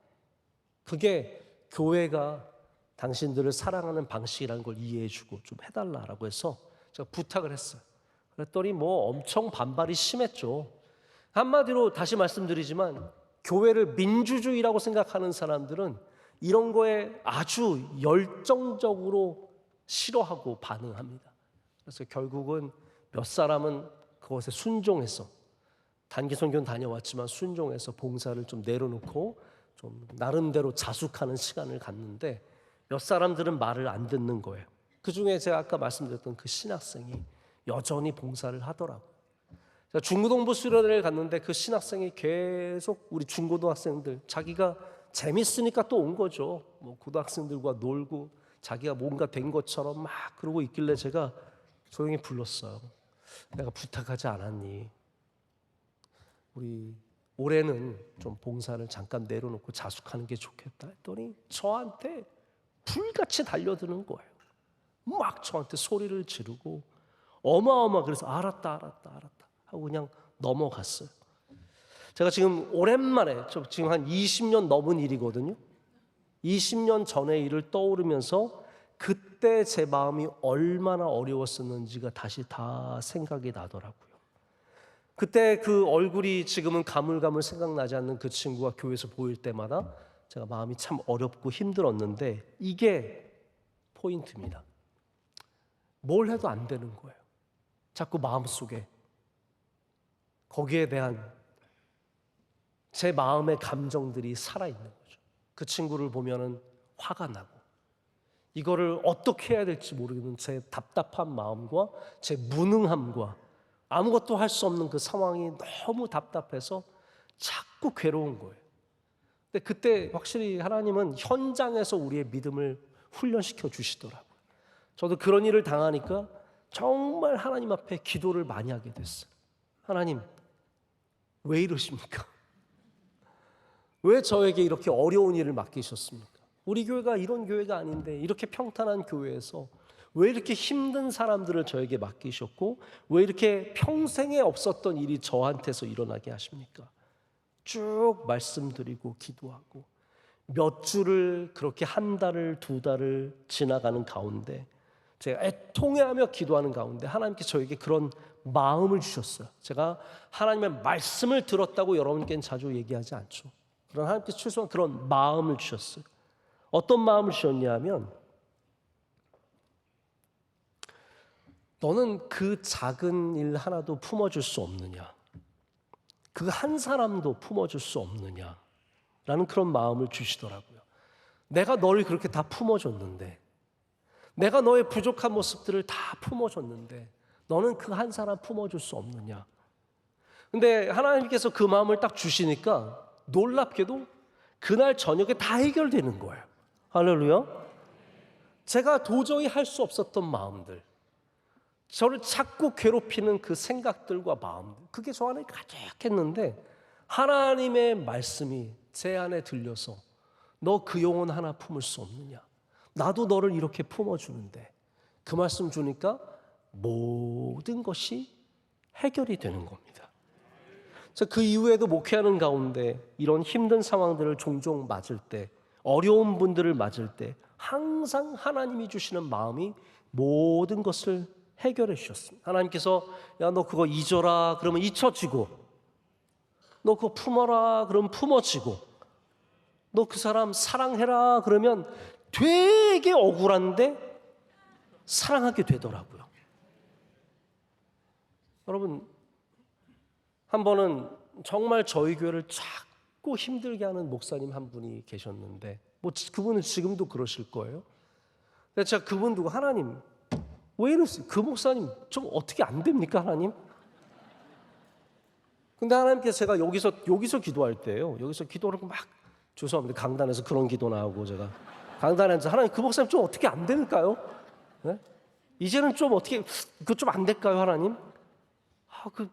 그게 교회가 당신들을 사랑하는 방식이라는 걸 이해해주고 좀 해달라라고 해서 제가 부탁을 했어요. 그랬더니 엄청 반발이 심했죠. 한마디로 다시 말씀드리지만 교회를 민주주의라고 생각하는 사람들은 이런 거에 아주 열정적으로 싫어하고 반응합니다. 그래서 결국은 몇 사람은 그것에 순종해서 단기 선교는 다녀왔지만 순종해서 봉사를 좀 내려놓고 좀 좀 나름대로 자숙하는 시간을 갖는데 몇 사람들은 말을 안 듣는 거예요. 그 중에 제가 아까 말씀드렸던 그 신학생이 여전히 봉사를 하더라고요. 제가 중고등부 수련회를 갔는데 그 신학생이 계속 우리 중고등학생들 자기가 재밌으니까 또 온 거죠. 뭐 고등학생들과 놀고 자기가 뭔가 된 것처럼 막 그러고 있길래 제가 조용히 불렀어요. 내가 부탁하지 않았니? 우리 올해는 좀 봉사를 잠깐 내려놓고 자숙하는 게 좋겠다 했더니 저한테 불같이 달려드는 거예요. 막 저한테 소리를 지르고 그래서 알았다 하고 그냥 넘어갔어요. 제가 지금 오랜만에 지금 한 20년 넘은 일이거든요. 20년 전의 일을 떠오르면서 그때 제 마음이 얼마나 어려웠었는지가 다시 다 생각이 나더라고요. 그때 그 얼굴이 지금은 가물가물 생각나지 않는 그 친구가 교회에서 보일 때마다 제가 마음이 참 어렵고 힘들었는데 이게 포인트입니다. 뭘 해도 안 되는 거예요. 자꾸 마음속에 거기에 대한 제 마음의 감정들이 살아있는 거죠. 그 친구를 보면은 화가 나고 이거를 어떻게 해야 될지 모르겠는 제 답답한 마음과 제 무능함과 아무것도 할 수 없는 그 상황이 너무 답답해서 자꾸 괴로운 거예요. 근데 그때 확실히 하나님은 현장에서 우리의 믿음을 훈련시켜 주시더라고요. 저도 그런 일을 당하니까 정말 하나님 앞에 기도를 많이 하게 됐어요. 하나님, 왜 이러십니까? 왜 저에게 이렇게 어려운 일을 맡기셨습니까? 우리 교회가 이런 교회가 아닌데 이렇게 평탄한 교회에서 왜 이렇게 힘든 사람들을 저에게 맡기셨고 왜 이렇게 평생에 없었던 일이 저한테서 일어나게 하십니까? 쭉 말씀드리고 기도하고 몇 주를 그렇게 한 달을 두 달을 지나가는 가운데 제가 애통해하며 기도하는 가운데 하나님께서 저에게 그런 마음을 주셨어요. 제가 하나님의 말씀을 들었다고 여러분께는 자주 얘기하지 않죠. 그러나 하나님께서 최소한 그런 마음을 주셨어요. 어떤 마음을 주셨냐면 너는 그 작은 일 하나도 품어줄 수 없느냐? 그 한 사람도 품어줄 수 없느냐? 라는 그런 마음을 주시더라고요. 내가 너를 그렇게 다 품어줬는데 내가 너의 부족한 모습들을 다 품어줬는데 너는 그 한 사람 품어줄 수 없느냐? 근데 하나님께서 그 마음을 딱 주시니까 놀랍게도 그날 저녁에 다 해결되는 거예요. 할렐루야. 제가 도저히 할 수 없었던 마음들, 저를 자꾸 괴롭히는 그 생각들과 마음들, 그게 저 안에 가득했는데 하나님의 말씀이 제 안에 들려서 너 그 영혼 하나 품을 수 없느냐? 나도 너를 이렇게 품어주는데 그 말씀 주니까 모든 것이 해결이 되는 겁니다. 그 이후에도 목회하는 가운데 이런 힘든 상황들을 종종 맞을 때, 어려운 분들을 맞을 때 항상 하나님이 주시는 마음이 모든 것을 해결해 주셨습니다. 하나님께서 야, 너 그거 잊어라 그러면 잊혀지고, 너 그거 품어라 그러면 품어지고, 너 그 사람 사랑해라 그러면 되게 억울한데 사랑하게 되더라고요. 여러분, 한 번은 정말 저희 교회를 자꾸 힘들게 하는 목사님 한 분이 계셨는데 뭐 그분은 지금도 그러실 거예요. 근데 제가 그분 두고 하나님 왜 이러세요? 그 목사님 좀 어떻게 안 됩니까 하나님? 근데 하나님께서 제가 여기서 기도할 때요, 여기서 기도를 막, 죄송합니다, 강단에서 그런 기도 나오고 제가 강단에서 하나님 그 목사님 좀 어떻게 안 될까요? 네? 이제는 좀 어떻게 그거 좀 안 될까요 하나님?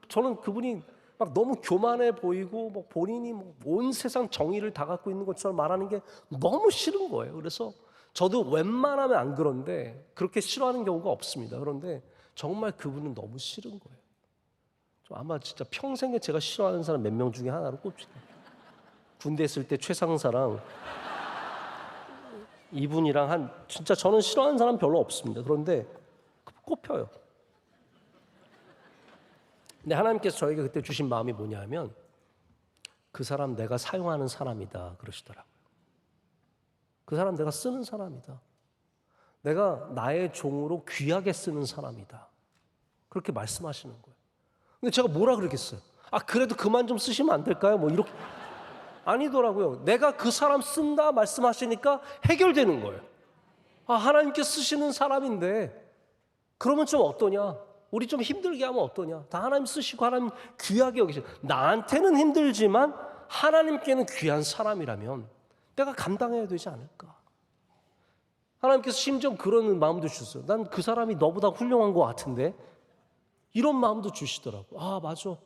저는 그분이 막 너무 교만해 보이고 뭐 본인이 온 세상 정의를 다 갖고 있는 것처럼 말하는 게 너무 싫은 거예요. 그래서 저도 웬만하면 안 그런데 그렇게 싫어하는 경우가 없습니다. 그런데 정말 그분은 너무 싫은 거예요. 아마 진짜 평생에 제가 싫어하는 사람 몇 명 중에 하나로 꼽히죠. 군대 있을 때 최상사랑 이분이랑 진짜 저는 싫어하는 사람 별로 없습니다. 그런데 꼽혀요. 근데 하나님께서 저에게 그때 주신 마음이 뭐냐면 그 사람 내가 사용하는 사람이다 그러시더라고요. 그 사람 내가 쓰는 사람이다. 내가 나의 종으로 귀하게 쓰는 사람이다. 그렇게 말씀하시는 거예요. 근데 제가 뭐라 그러겠어요? 그래도 그만 좀 쓰시면 안 될까요? 뭐 아니더라고요. 내가 그 사람 쓴다 말씀하시니까 해결되는 거예요. 아, 하나님께 쓰시는 사람인데 그러면 좀 어떠냐? 우리 좀 힘들게 하면 어떠냐? 다 하나님 쓰시고 하나님 귀하게 여기시고 나한테는 힘들지만 하나님께는 귀한 사람이라면 내가 감당해야 되지 않을까? 하나님께서 심지어 그런 마음도 주셨어요. 난 그 사람이 너보다 훌륭한 것 같은데 이런 마음도 주시더라고. 아, 맞아.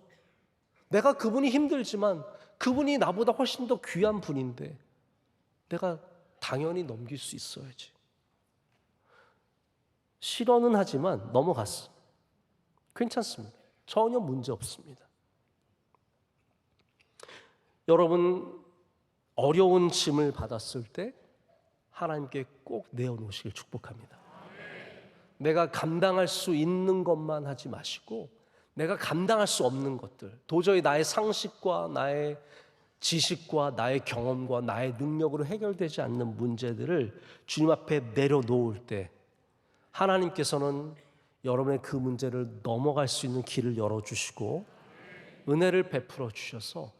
내가 그분이 힘들지만 그분이 나보다 훨씬 더 귀한 분인데 내가 당연히 넘길 수 있어야지. 싫어는 하지만 넘어갔어. 괜찮습니다. 전혀 문제 없습니다. 여러분, 어려운 짐을 받았을 때 하나님께 꼭 내어놓으시길 축복합니다. 내가 감당할 수 있는 것만 하지 마시고 내가 감당할 수 없는 것들, 도저히 나의 상식과 나의 지식과 나의 경험과 나의 능력으로 해결되지 않는 문제들을 주님 앞에 내려놓을 때 하나님께서는 여러분의 그 문제를 넘어갈 수 있는 길을 열어주시고 은혜를 베풀어 주셔서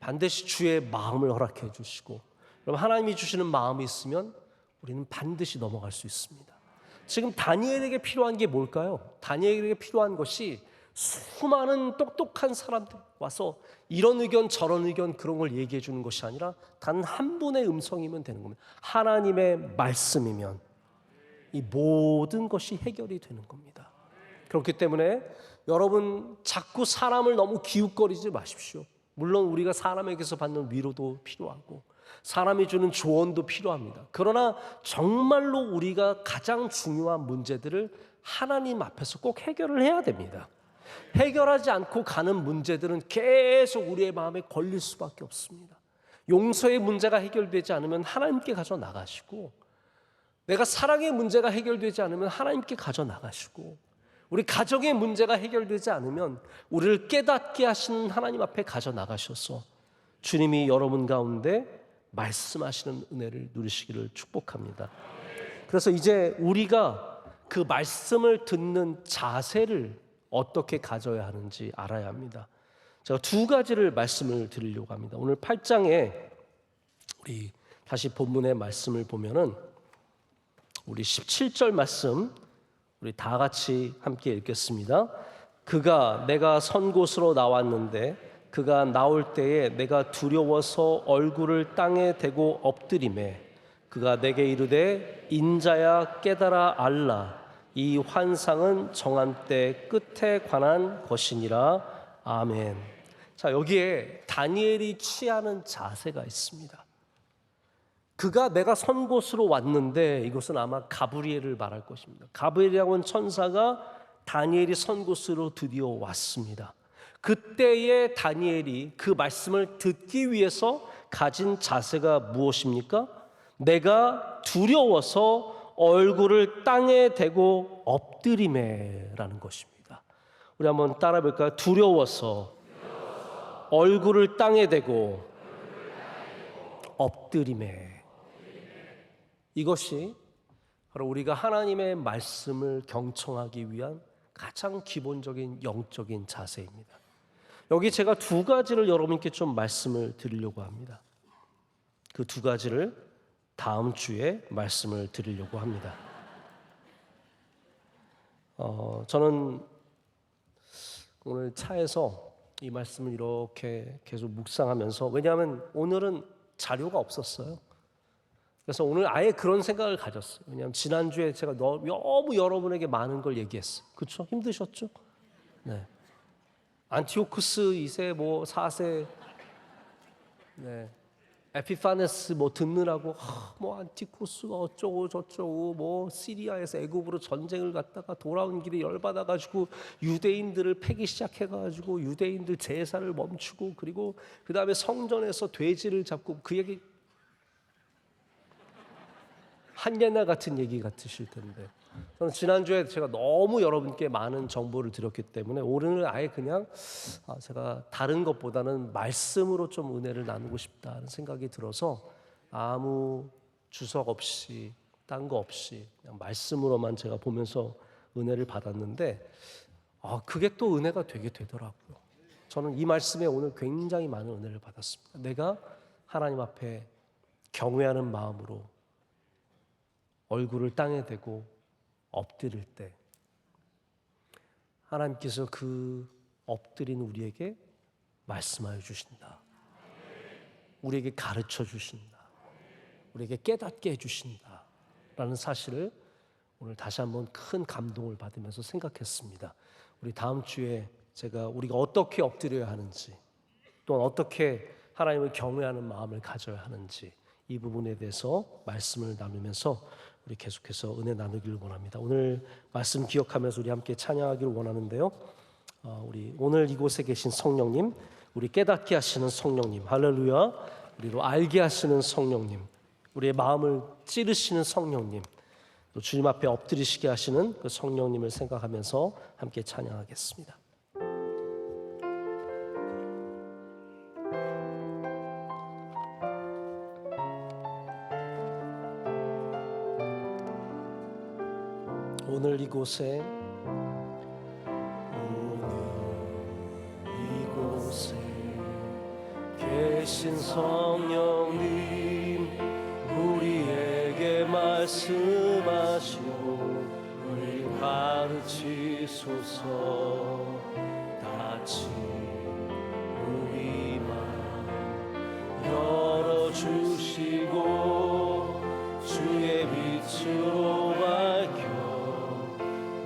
반드시 주의 마음을 허락해 주시고, 여러분, 하나님이 주시는 마음이 있으면 우리는 반드시 넘어갈 수 있습니다. 지금 다니엘에게 필요한 게 뭘까요? 다니엘에게 필요한 것이 수많은 똑똑한 사람들 와서 이런 의견 저런 의견 그런 걸 얘기해 주는 것이 아니라 단 한 분의 음성이면 되는 겁니다. 하나님의 말씀이면 이 모든 것이 해결이 되는 겁니다. 그렇기 때문에 여러분, 자꾸 사람을 너무 기웃거리지 마십시오. 물론 우리가 사람에게서 받는 위로도 필요하고 사람이 주는 조언도 필요합니다. 그러나 정말로 우리가 가장 중요한 문제들을 하나님 앞에서 꼭 해결을 해야 됩니다. 해결하지 않고 가는 문제들은 계속 우리의 마음에 걸릴 수밖에 없습니다. 용서의 문제가 해결되지 않으면 하나님께 가져 나가시고, 내가 사랑의 문제가 해결되지 않으면 하나님께 가져 나가시고, 우리 가정의 문제가 해결되지 않으면 우리를 깨닫게 하시는 하나님 앞에 가져 나가셔서 주님이 여러분 가운데 말씀하시는 은혜를 누리시기를 축복합니다. 그래서 이제 우리가 그 말씀을 듣는 자세를 어떻게 가져야 하는지 알아야 합니다. 제가 두 가지를 말씀을 드리려고 합니다. 오늘 8장에 우리 다시 본문의 말씀을 보면은 우리 17절 말씀 우리 다 같이 함께 읽겠습니다. 그가 내가 선 곳으로 나왔는데 그가 나올 때에 내가 두려워서 얼굴을 땅에 대고 엎드리매 그가 내게 이르되 인자야 깨달아 알라 이 환상은 정한 때 끝에 관한 것이니라. 아멘. 자, 여기에 다니엘이 취하는 자세가 있습니다. 그가 내가 선 곳으로 왔는데 이것은 아마 가브리엘을 말할 것입니다. 가브리엘이라고 하는 천사가 다니엘이 선 곳으로 드디어 왔습니다. 그때의 다니엘이 그 말씀을 듣기 위해서 가진 자세가 무엇입니까? 내가 두려워서 얼굴을 땅에 대고 엎드리매라는 것입니다. 우리 한번 따라 볼까요? 두려워서 얼굴을 땅에 대고 엎드리매. 이것이 바로 우리가 하나님의 말씀을 경청하기 위한 가장 기본적인 영적인 자세입니다. 여기 제가 두 가지를 여러분께 좀 말씀을 드리려고 합니다. 그 두 가지를 다음 주에 말씀을 드리려고 합니다. 저는 오늘 차에서 이 말씀을 이렇게 계속 묵상하면서, 왜냐하면 오늘은 자료가 없었어요. 그래서 오늘 아예 그런 생각을 가졌어요. 왜냐하면 지난주에 제가 너무 여러분에게 많은 걸 얘기했어요. 그렇죠? 힘드셨죠? 네. 안티오쿠스 2세, 4세, 네. 에피파네스 듣느라고 안티쿠스가 어쩌고 저쩌고 시리아에서 애굽으로 전쟁을 갔다가 돌아온 길에 열받아가지고 유대인들을 패기 시작해가지고 유대인들 제사를 멈추고, 그리고 그 다음에 성전에서 돼지를 잡고, 그 얘기 한예나 같은 얘기 같으실 텐데, 저는 지난주에 제가 너무 여러분께 많은 정보를 드렸기 때문에 오늘은 아예 그냥 제가 다른 것보다는 말씀으로 좀 은혜를 나누고 싶다는 생각이 들어서 아무 주석 없이 딴 거 없이 그냥 말씀으로만 제가 보면서 은혜를 받았는데 그게 또 은혜가 되게 되더라고요. 저는 이 말씀에 오늘 굉장히 많은 은혜를 받았습니다. 내가 하나님 앞에 경외하는 마음으로 얼굴을 땅에 대고 엎드릴 때 하나님께서 그 엎드린 우리에게 말씀하여 주신다. 우리에게 가르쳐 주신다. 우리에게 깨닫게 해주신다 라는 사실을 오늘 다시 한번 큰 감동을 받으면서 생각했습니다. 우리 다음 주에 우리가 어떻게 엎드려야 하는지, 또는 어떻게 하나님을 경외하는 마음을 가져야 하는지, 이 부분에 대해서 말씀을 나누면서 우리 계속해서 은혜 나누기를 원합니다. 오늘 말씀 기억하면서 우리 함께 찬양하기를 원하는데요, 우리 오늘 이곳에 계신 성령님, 우리 깨닫게 하시는 성령님, 할렐루야, 우리로 알게 하시는 성령님, 우리의 마음을 찌르시는 성령님, 또 주님 앞에 엎드리시게 하시는 그 성령님을 생각하면서 함께 찬양하겠습니다. 오늘 이곳에 계신 성령님, 우리에게 말씀하시고 우리 가르치소서. 같이 우리 마음 열어주시고 주의 빛으로 밝혀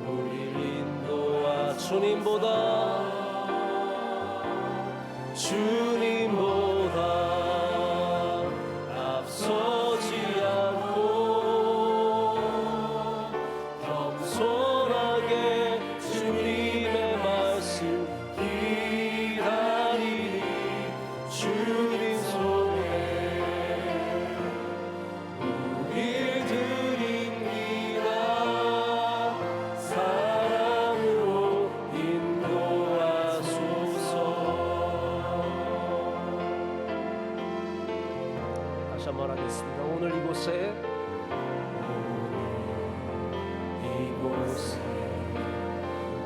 우리를 인도하. 주님보다 앞서지 않고 겸손하게 주님의 말씀 기다리니 주님 손에 우리 드립니다. 사랑으로 인도하소서. 다시 한번 하겠습니다. 오늘 이곳에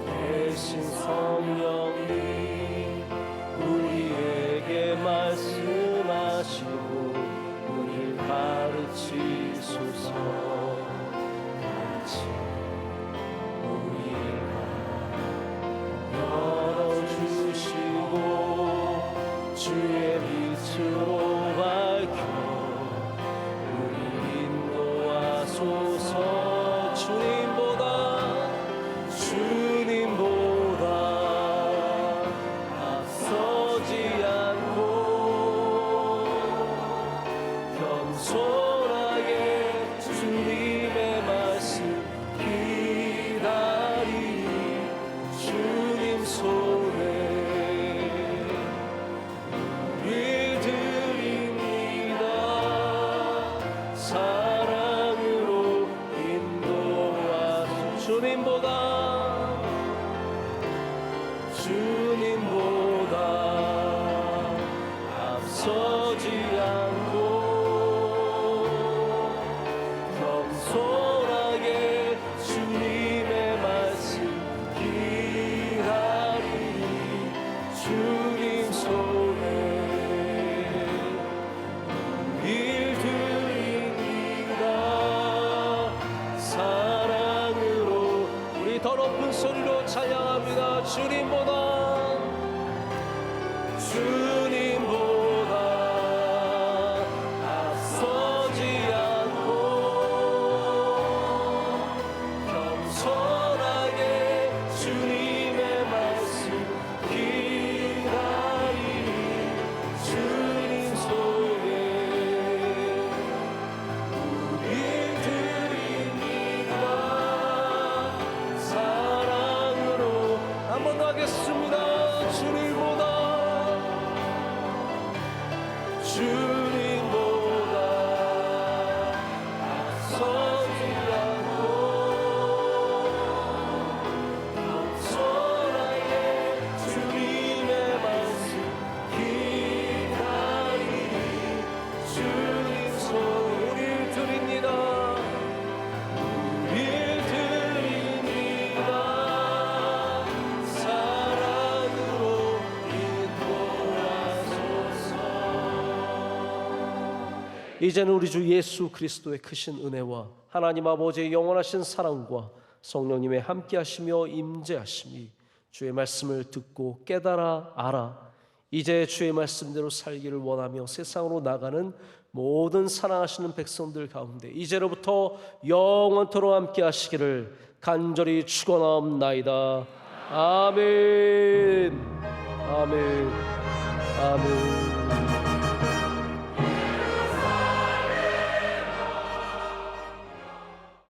계신 성령님, 우리에게 말씀하시고 우리를 가르치소서. 같이 우리 마음 열어주시고 주의 빛으로 밝혀 우리 인도하소서. 주님보다 앞서지 않고 겸손하게 주님의 말씀 기다리니 주님 손에 우리 드립니다. 사랑으로 인도하소서. 주님보다 앞서지 않고 겸손하게 주님의 말씀 기다리니 주님 손에 일 드립니다. 사랑으로 우리 더 높은 소리로 찬양합니다. 주님보다 앞서지 않고 겸손하게 주님의 말씀 기다리니 주님 손에 우리 드립니다. 사랑으로 한 번 더 하겠습니다. 주님보다 앞서지 않고 겸손하게 주님의 말씀 기다리니 주님 손 우릴 드립니다. 사랑으로 인도하소서. 이제는 우리 주 예수 그리스도의 크신 은혜와 하나님 아버지의 영원하신 사랑과 성령님의 함께하시며 임재하심이 주의 말씀을 듣고 깨달아 알아 이제 주의 말씀대로 살기를 원하며 세상으로 나가는 모든 사랑하시는 백성들 가운데 이제로부터 영원토록 함께하시기를 간절히 축원하옵나이다. 아멘. 아멘. 아멘.